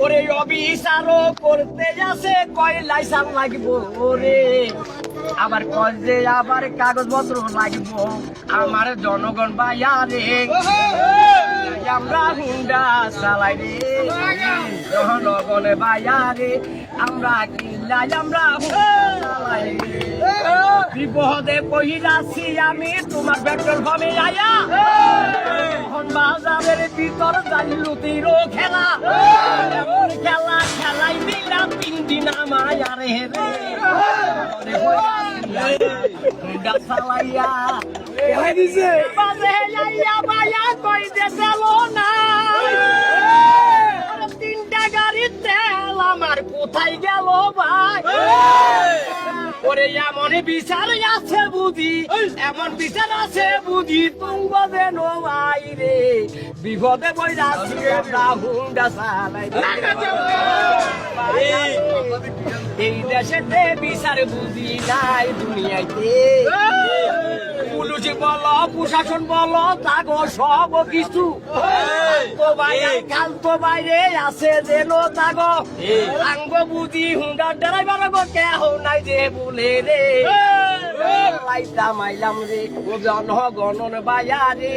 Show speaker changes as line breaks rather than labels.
ওরে অবিচারও করতে যাচ্ছে কয় লাইসেন্স লাগবো রে আবার কয় যে আবার কাগজপত্র লাগবো আমার জনগণ বায়ারে আমরা হুন্ডা চালাই রে জনগণ বায়ারে আমরা কিনলাই আমরা হুন্ডা চালাই রে বিপদে পহিলাছি আমি তোমার পেট্রোল পাম্পে আয়া এখন বাজারের ভিতর জানি লুতিরও খেলা এমন খেলা খেলাই দিলাম 3 দিন আমার রে হুন্ডা চালাইয়া
দিছে
বাজে যাইয়া বায়া কই দেছিল না 3টা গাড়ির তেল আমার কোথায় গেল ভাই ওরে এমন বিচার আছে বুঝি এমন বিচার আছে বুঝি তুঙ্গ যেন ভাই রে বিপদে বইরাছি আমরা হুন্ডা চালাই এই দেশেতে বিচার বুঝি নাই দুনিয়াতে পুলিশ বলো প্রশাসন বলো তাগো সব কিছু তো বাইরে কাল তো বাইরে আছে যেন তাগো আঙ্গ বুঝি হুন্ডার ড্রাইভার গো কেহ নাই যে বলে রে লাইটা মাইলাম রে ও জনগণন বাজারে